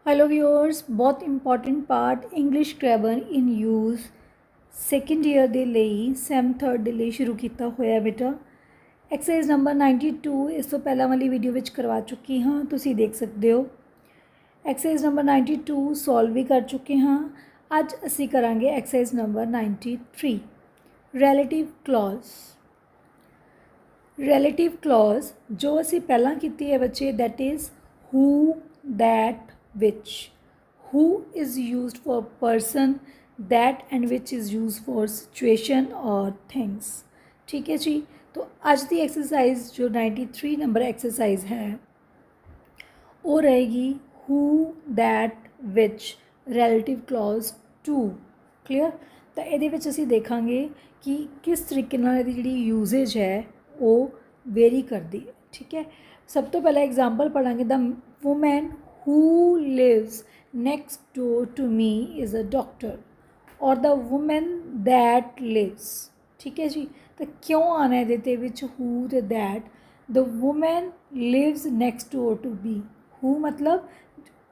Hello viewers, बहुत important part English grammar इन use second year ਦੇ ਲਈ ਸੈਮ 3rd ਦੇ ਲਈ ਸ਼ੁਰੂ ਕੀਤਾ ਹੋਇਆ ਬੇਟਾ। ਐਕਸਰਸਾਈਜ਼ ਨੰਬਰ 92 ਇਸ ਤੋਂ ਪਹਿਲਾਂ ਵਾਲੀ ਵੀਡੀਓ ਵਿੱਚ ਕਰਵਾ ਚੁੱਕੀ ਹਾਂ, ਤੁਸੀਂ ਦੇਖ ਸਕਦੇ ਹੋ। ਐਕਸਰਸਾਈਜ਼ ਨੰਬਰ 92 ਸੋਲਵ ਵੀ ਕਰ ਚੁੱਕੇ ਹਾਂ। ਅੱਜ ਅਸੀਂ ਕਰਾਂਗੇ exercise number 93 relative clause. Relative clause ਜੋ ਅਸੀਂ ਪਹਿਲਾਂ ਕੀਤੀ ਹੈ ਬੱਚੇ, that is who, that, which. Who is used for person, that and which is used for situation or things. ठीक है जी। तो आज की एक्सरसाइज जो 93 नंबर एक्सरसाइज है वो रहेगी who, that, which relative clause to। Clear. तो ये असी देखांगे कि किस तरीके नाल इहदी जिहड़ी यूजेज है वो वेरी करती है। ठीक है। सब तो पहला एग्जाम्पल पढ़ांगे। The woman who lives next door to me is a doctor, और the woman that lives। ठीक है जी। तो क्यों आना है देते विच who ते that। the woman lives next door to me। who मतलब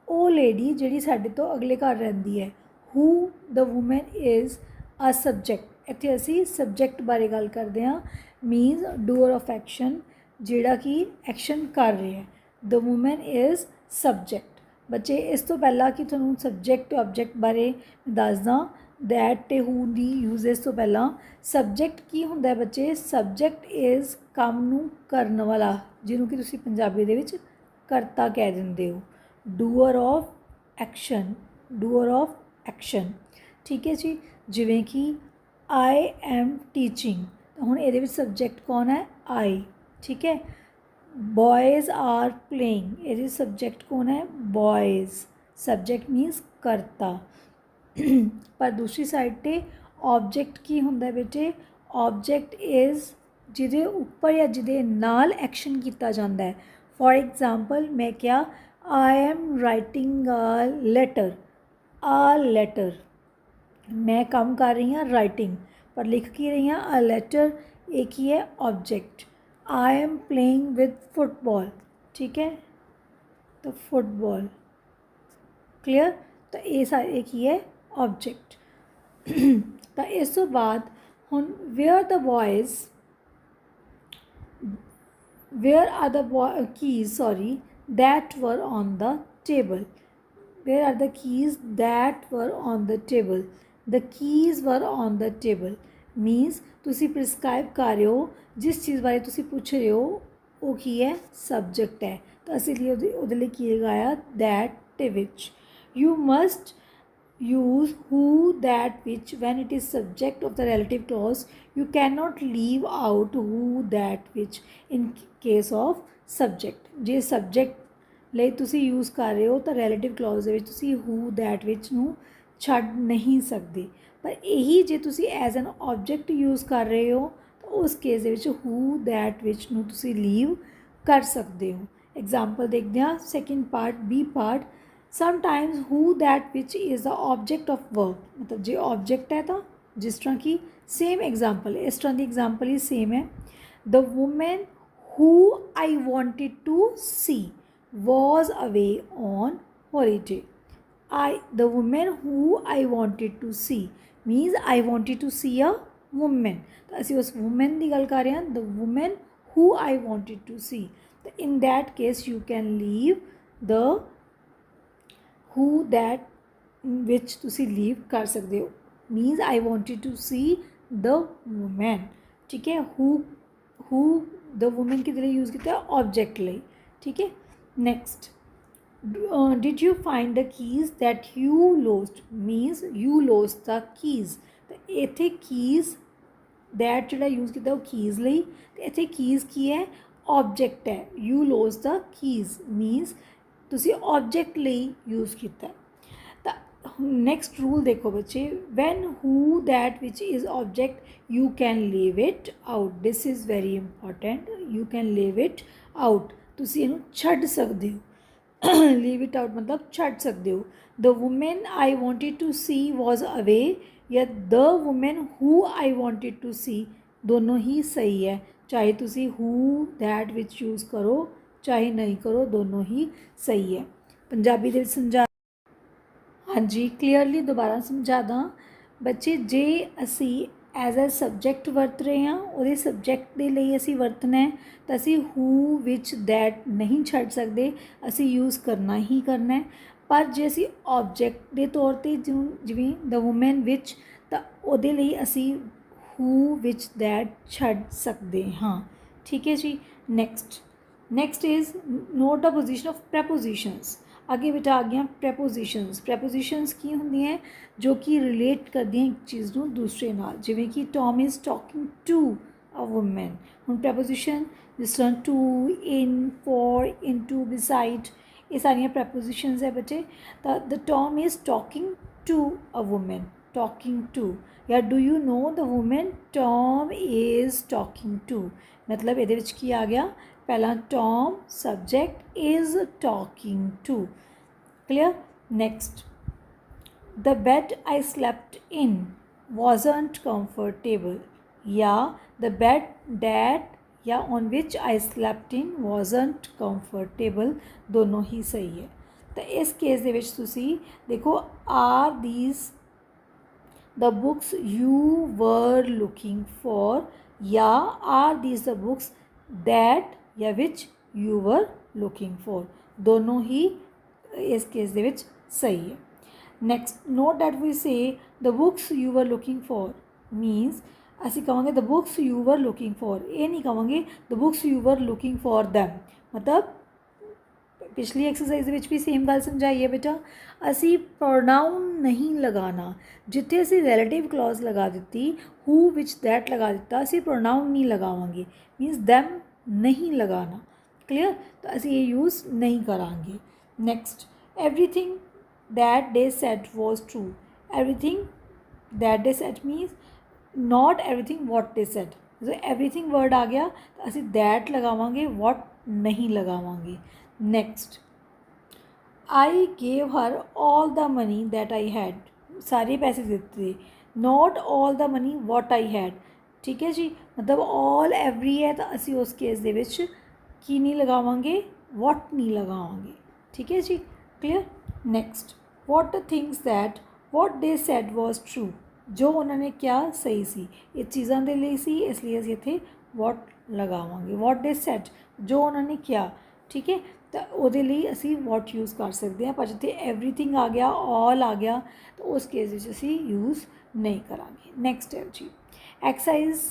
वो लेडी जिहड़ी साडे तो अगले घर रहिंदी है। who the woman is a subject। इत्थे असी सब्जैक्ट बारे गल करते हैं। मीनस डूअर ऑफ एक्शन, जिहड़ा कि एक्शन कर रहे हैं। The woman is subject. बच्चे इस तो पहला कि तुहानूं सबजैक्ट ऑब्जैक्ट बारे दसदा। दैट ते हू दी यूज इस तो पहला सबजैक्ट की हुंदा है बच्चे। सबजैक्ट इज़ काम नूं करन वाला, जिन्हों कि तुसीं पंजाबी दे विच करता कह दिंदे हो। Doer of action, doer of action. ठीक है जी। जिवें कि आई एम टीचिंग, हुण इहदे विच सबजैक्ट कौन है? आई। ठीक है। बॉयज़ आर प्लेइंग, ये सब्जेक्ट कौन है? बॉयज़। सब्जेक्ट मीन्स करता। पर दूसरी साइड पे ऑब्जेक्ट की हुंदा है बेटे? ऑब्जेक्ट इज़ जिहदे उपर या जिहदे नाल एक्शन किया जाता है। फॉर एग्जाम्पल मैं क्या, I am writing a letter. A letter, मैं काम कर रही हाँ राइटिंग, पर लिख की रही हाँ अ लेटर। एक ही है object. I am playing with football. ठीक है। तो फुटबॉल। क्लियर। तो ये सारे एक ही है ऑब्जेक्ट। तो इस तो बाद हुण where the boys, where are the keys sorry that were on the table. Where are the keys that were on the table. The keys were on the table means तुसी प्रिस्क्राइब कर रहे हो, जिस चीज़ बारे तुसी पूछ रहे हो वो की है? सबजैक्ट है। तो असीं उहदे लई की लगाया? दैट ते which. You must use who, that, which when it is subject of the relative clause। you cannot leave out who, that, which in case of subject। J subject ਲਈ ਤੁਸੀਂ यूज़ कर रहे हो तो relative clause ਦੇ ਵਿੱਚ ਤੁਸੀਂ who, that, which ਨੂੰ ਛੱਡ नहीं सकते। पर यही जे ਤੁਸੀਂ as an object यूज़ कर रहे हो तो उस केस ਦੇ ਵਿੱਚ who, that, which ਨੂੰ ਤੁਸੀਂ लीव कर सकते हो। एग्जाम्पल देखते हैं। Second part, B part. Sometimes who, that, which is the object of verb। मतलब जो ऑब्जेक्ट है तो जिस तरह की सेम एग्जाम्पल है, इस तरह की एग्जाम्पल ही सेम है। The women who I wanted to see was away on holiday। the woman who I wanted to see means I wanted to see a woman। तो असी उस woman की गल कर रहे हैं। the woman who I wanted to see। तो in that case you can leave the who, that, which तुसी लीव कर सकते हो। Means I wanted to see the woman. ठीक है। हु द वूमैन किहदे लई यूज़ किया? ऑब्जेक्ट लई। ठीक है। Next, did you find the keys that you lost means you lost the keys. तो इत्थे कीज़ दैट जिहड़ा यूज़ किया वो कीज़ लई, ते इत्थे कीज़ की है? ऑब्जेक्ट है। You lost the keys means तुसी ऑब्जेक्ट लई यूज़ किया। तो नैक्सट रूल देखो बच्चे, when who, that, which is object you can leave it out. This is very important. You can leave it out, तुसी इहनूं छड्ड सकदे हो। लीव इट आउट मतलब छड्ड सकदे हो। The woman I wanted to see was away या the woman who I wanted to see, दोनों ही सही है। चाहे तुसी हू, दैट, विच यूज़ करो चाहे नहीं करो, दोनों ही सही है। पंजाबी दे समझा हाँ जी क्लीयरली दोबारा समझा ਦਾਂ ਬੱਚੇ ਜੇ ਅਸੀਂ ਐਜ਼ ਅ ਸਬਜੈਕਟ ਵਰਤ ਰਹੇ ਹਾਂ ਉਹਦੇ ਸਬਜੈਕਟ ਦੇ ਲਈ ਅਸੀਂ ਵਰਤਣਾ ਹੈ ਤਾਂ ਅਸੀਂ ਹੂ ਵਿੱਚ ਦੈਟ ਨਹੀਂ ਛੱਡ ਸਕਦੇ ਅਸੀਂ ਯੂਜ਼ ਕਰਨਾ ਹੀ ਕਰਨਾ ਹੈ ਪਰ ਜੇ ਅਸੀਂ ਆਬਜੈਕਟ ਦੇ ਤੌਰ 'ਤੇ ਜਿਵੇਂ ਦ ਵੂਮੈਨ ਵਿੱਚ ਤਾਂ ਉਹਦੇ ਲਈ ਅਸੀਂ ਹੂ ਵਿੱਚ ਦੈਟ ਛੱਡ ਸਕਦੇ ਹਾਂ ਠੀਕ ਹੈ ਜੀ next is note the position of prepositions आगे बेटा आ गया प्रैपोजिशंस की होंगी हैं जो कि रिलेट करती हैं एक चीज़ नूं दूसरे नाल जिवें कि Tom is talking to a woman हुण प्रैपोजिशन जिस तरह to in for into beside ये सारियां प्रैपोजिशंस है बच्चे तो the Tom is talking to a woman talking to या do you know the woman Tom is talking to मतलब ये की आ गया पहला Tom subject is talking to clear next the bed I slept in wasn't comfortable या the bed that या on which I slept in wasn't comfortable दोनों ही सही है तो इस केस दे विच तुसी देखो are these the books you were looking for या are these the books that या which you were looking for दोनों ही इस केस दे विच सही है next note that we say the books you were looking for means असी कहेंगे the books you were looking for ये नहीं कहेंगे the books you were looking for them मतलब पिछली एक्सरसाइज विच भी सेम गल समझाई है बेटा असी प्रोनाउन नहीं लगाना जिथे असी रिलेटिव क्लॉज लगा दी हू विच दैट लगा दिता असी प्रोनाउन नहीं लगावांगे मीनस दैम नहीं लगाना क्लियर तो असी ये यूज़ नहीं करांगे next everything that they said was true everything that they said means not everything what they said जो एवरीथिंग वर्ड आ गया तो असी दैट लगावांगे वॉट नहीं लगावांगे next I gave her all the money that I had सारे पैसे देते not all the money what I had ठीक है जी मतलब ऑल एवरी है तो असी उस केस दे विच की नहीं लगावांगे वॉट नहीं लगावांगे ठीक है जी clear next what the things that what they said was true जो उन्होंने क्या सही सी ये चीज़ों के लिए सी इसलिए असीं इत्थे वॉट लगावांगे वॉट दे सैड जो उन्होंने क्या ठीक है तो ਉਹਦੇ ਲਈ ਅਸੀਂ ਵॉट यूज़ कर सकते हैं पर जिथे एवरीथिंग आ गया ऑल आ गया तो उस केस ਵਿੱਚ ਅਸੀਂ यूज़ नहीं करांगे नेक्स्ट है जी exercise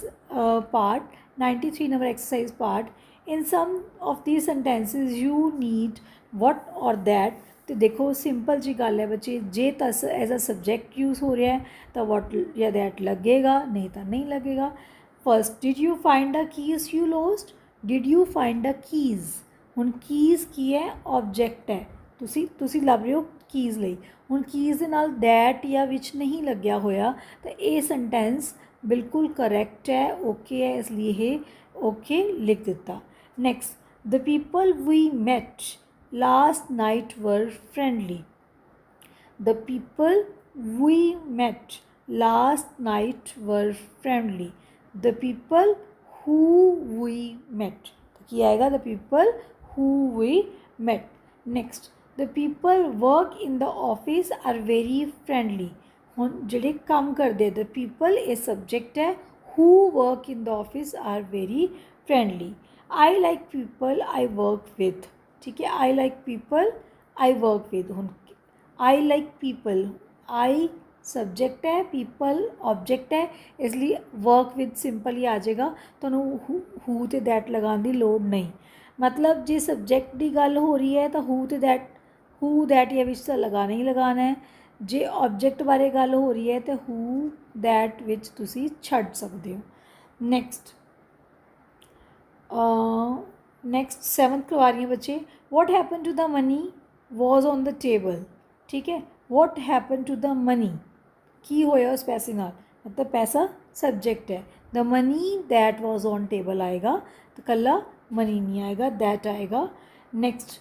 part 93 number exercise part in some of the sentences you need what और दैट तो देखो सिंपल जी गल है बच्चे जे तस एज अ सब्जैक्ट यूज़ हो रहा है तो वट या दैट लगेगा नहीं तो नहीं लगेगा first did you find the keys you lost did you find the keys हुण कीज़ की है ऑब्जैक्ट है तुसी लभ रहे हो कीज़ लई हुण कीज़ दे नाल दैट या विच नहीं लग्या होया तो ये सेंटेंस बिल्कुल करैक्ट है ओके है इसलिए ये ओके लिख दिता next the people we met last night were friendly the people we met last night were friendly the people who we met तो क्या आएगा the people who we met next the people work in the office are very friendly हुण जिहड़े काम करते the people ये subject है who work in the office are very friendly I like people I work with ठीक है I like people I work with हुण I like people I subject है पीपल ऑब्जेक्ट है इसलिए वर्क विद सिंपल ही आ जाएगा तो हू तो दैट लगाने की लोड़ नहीं मतलब जे सब्जेक्ट की गल हो रही है तो हू दैट या विच तो लगाना ही लगाना है जे ऑब्जेक्ट बारे गल हो रही है तो हू दैट विच तुसी छड़ सकते हो नेक्स्ट 7th करवा रही हैं बच्चे what happen to the money was on the table ठीक है what happen to the money की होया उस पैसे नाल मतलब पैसा सब्जेक्ट है the money that was on table आएगा तो कला मनी नहीं आएगा दैट आएगा next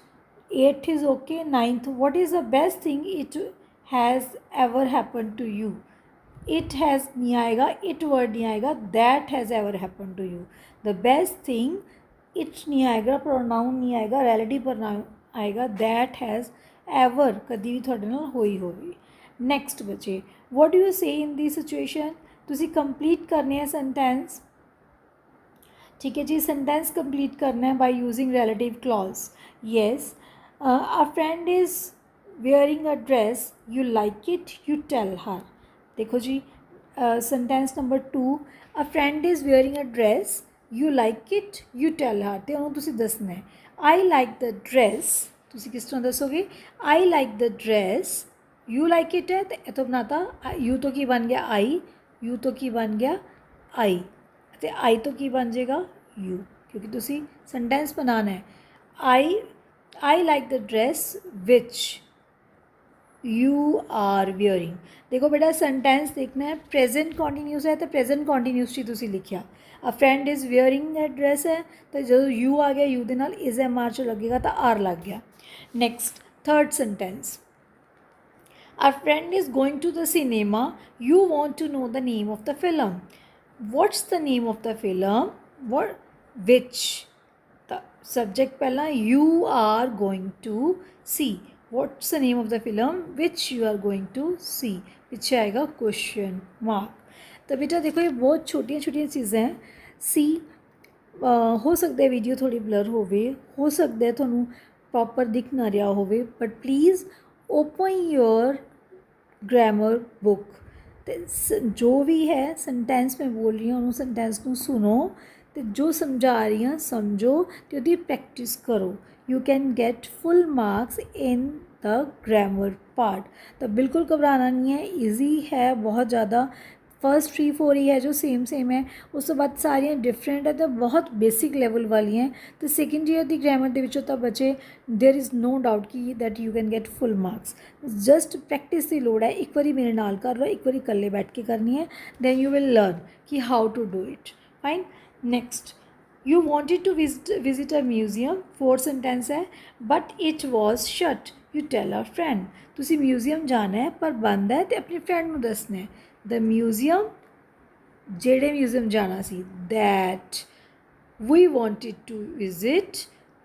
8th is okay 9th what is the best thing it has ever happen to you it has नहीं आएगा इट वर्ड नहीं आएगा that has ever happen to you the best thing it नहीं आएगा pronoun नहीं आएगा relative pronoun आएगा that has ever कभी भी थोड़े नाल होई होगी ਨੈਕਸਟ ਬੱਚੇ, what do you say in this situation? ਤੁਸੀਂ ਕੰਪਲੀਟ ਕਰਨੇ ਹੈ ਸੈਂਟੈਂਸ, ठीक है जी। सेंटेंस कंप्लीट करना है by using relative clause. Yes, a friend is wearing a dress, you like it, you tell her. देखो जी, sentence number 2, a friend is wearing a dress, you like it, you tell her. तो उन्होंने तुसी दसना है I like the dress, तुसी किस तरह दसोगे? I like the dress, you like it है तो इतों बनाता यू तो की बन गया आई, यू तो की बन गया आई, तो आई तो की बन जाएगा यू, क्योंकि तुसी सेंटेंस बनाना है। I like the dress which you are wearing. देखो बेटा सेंटेंस देखना है, प्रेजेंट कॉन्टीन्यूस है तो प्रेजेंट कॉन्टीन्यूस ही तुसी लिखिया। अ friend is wearing a dress है तो जो यू आ गया यू दे नाल इज एम आर चो लगेगा तो आर लग गया। Next third sentence, our friend is going to the cinema, you want to know the name of the film. What's the name of the film? What? Which? The subject पहला, you are going to see. What's the name of the film which you are going to see? पीछे आएगा question mark. तो बेटा देखो ये बहुत छोटियाँ छोटियाँ चीज़ें हैं। सी हो सकता है वीडियो थोड़ी ब्लर होवे, हो सकता है थोनू प्रॉपर दिख ना रहा होवे, but please open your grammar book, तो जो भी है सेंटेंस मैं बोल रही हूँ उन्होंने सेंटेंस को सुनो, तो जो समझा रही हैं समझो, तो यदि प्रैक्टिस करो, you can get full marks in the grammar part. तो बिल्कुल घबराना नहीं है, ईजी है बहुत ज़्यादा। फर्स्ट 3-4 ही है जो सेम है, उस तो बाद सारियाँ डिफरेंट है तो बहुत बेसिक लेवल वाली हैं। तो सैकेंड ईयर की ग्रामर के विचों तो बच्चे देयर इज़ नो डाउट कि that you can get full marks. Just practice की लोड़ है, एक बारी मेरे नाल कर लो, एक बारी कल्ले बैठ के करनी है, दैन यू विल लर्न कि how to do it. Fine. Next, you wanted to visit a museum, 4 sentence है, but it was shut, you tell a friend. तुसी म्यूजियम जाना है पर बंद है तो अपने फ्रेंड को दसना है। द म्यूजियम, जेड़े म्यूजियम जाना सी, that we wanted to visit,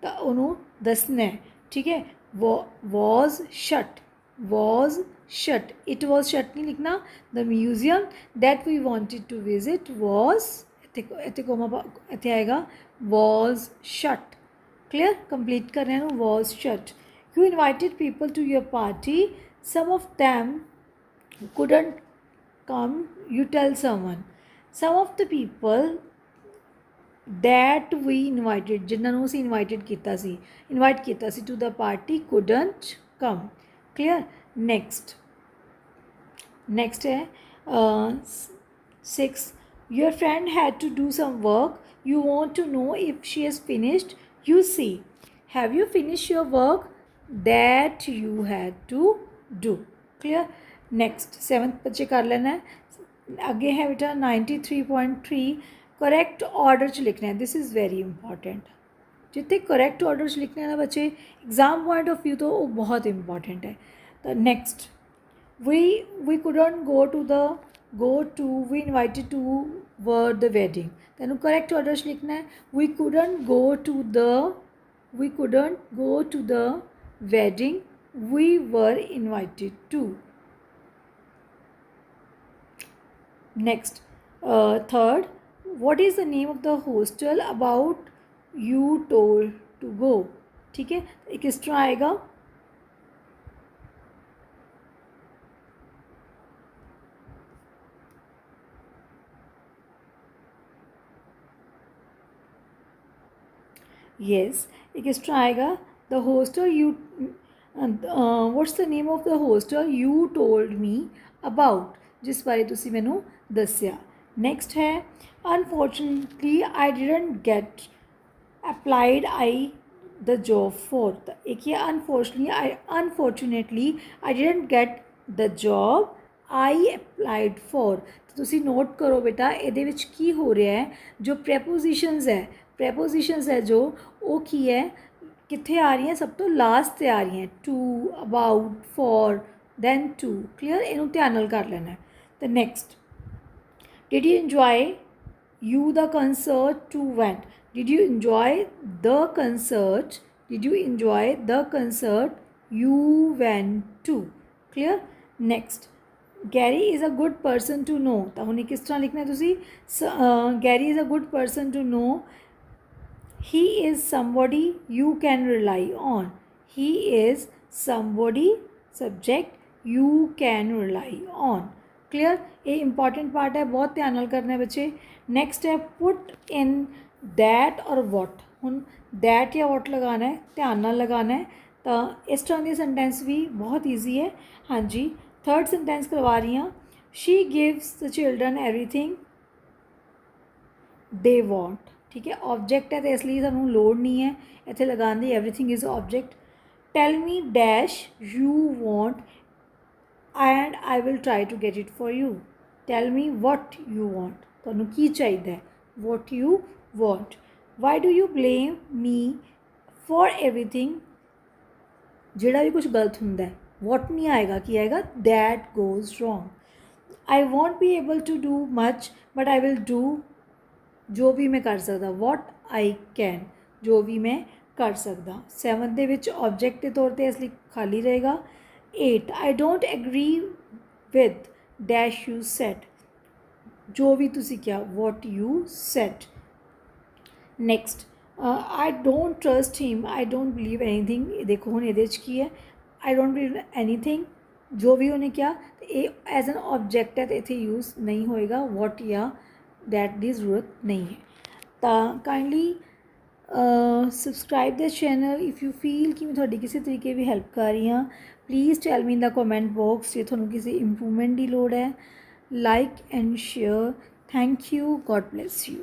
तो उन्होंने दसना है, ठीक है। Was shut, was shut, it was shut नहीं लिखना। The museum that we wanted to visit was, इतने आएगा वॉज शट। क्लियर, कंप्लीट कर रहे हैं was shut. You invited people to your party, some of them couldn't come, you tell someone. Some of the people that we invited, जिन्होंने उसे invited किया सी, invite किया सी to the party, couldn't come. Clear? Next है 6, your friend had to do some work, you want to know if she has finished, you say, have you finished your work that you had to do. Clear? Next 7th बच्चे कर लेना है। अगे है बेटा 93.3, correct order च लिखना है, दिस इज़ वेरी इंपॉर्टेंट। जितने करेक्ट ऑर्डर च लिखने ना बच्चे एग्जाम पॉइंट ऑफ व्यू तो वो बहुत इंपॉर्टेंट है। तो next, we couldn't go to we invited to were the wedding, then correct order च लिखना है, we couldn't go to the wedding, we were invited to. Next, third, what is the name of the hostel about you told to go? ठीक है, एक किस तरह आएगा, yes, एक किस तरह आएगा, the hostel you what's the name of the hostel you told me about, जिस बारे तुसी मैनू दस्या। नेक्स्ट है unfortunately I didn't get applied I the job for, एक ही unfortunately I didn't get the job I applied for. तो तुसी नोट करो बेटा ये विच की हो रहा है, जो प्रैपोजिशंस है जो वो की है कितने आ रही हैं, सब तो लास्ट से आ रही हैं, to, about, for, than to. Clear, इनू ध्यान नाल कर लेना है। तो next, did you enjoy you the concert to went, did you enjoy the concert you went to. Clear? Next Gary is a good person to know, ਤਾਂ ਹੁਣ ਕਿਸ ਤਰ੍ਹਾਂ ਲਿਖਣਾ ਤੁਸੀਂ, Gary is a good person to know, he is somebody you can rely on, he is somebody subject you can rely on, clear। ये important part है, बहुत ध्यान नाल करना है बच्चे। नेक्स्ट है पुट इन दैट और वॉट, हुन दैट या वॉट लगाना है, ध्यान नाल लगाना है। तो इस तरह की सेंटेंस भी बहुत ईजी है। हाँ जी, थर्ड सेंटेंस करवा रही हाँ, she gives the children everything they want, ठीक है, ऑब्जेक्ट है तो इसलिए सानू लोड़ नहीं है इत्थे लगाने दी, everything is object. Tell me dash you want and I will try to get it for you, tell me what you want, तुहानू की चाहिए, what you want. Why do you blame me for everything, जिहड़ा भी कुछ गलत हुंदा है, what नहीं आएगा, की आएगा, that goes wrong. I won't be able to do much but I will do, जो भी मैं कर सकता, वॉट आई कैन, जो भी मैं कर सकता। सैवंथ दे विच ऑब्जेक्ट के तौर पर इसलिए खाली रहेगा। 8 I don't agree with dash you said, जो भी तुसी क्या, what you said. Next I don't trust him, I don't believe anything, देखो हुण इहदे च की है, आई डोंट बिलीव एनीथिंग, जो भी उन्हें क्या, ये एज एन ऑब्जेक्ट है तो इत्थे यूज़ नहीं होएगा, वॉट या दैट की ज़रूरत नहीं है। तो kindly subscribe the channel if you feel कि मैं थोड़ी किसी तरीके भी हेल्प कर रही हाँ। Please tell me in the comment box जे थोनू किसी इंप्रूवमेंट की लोड़ है। Like and share, thank you, God bless you.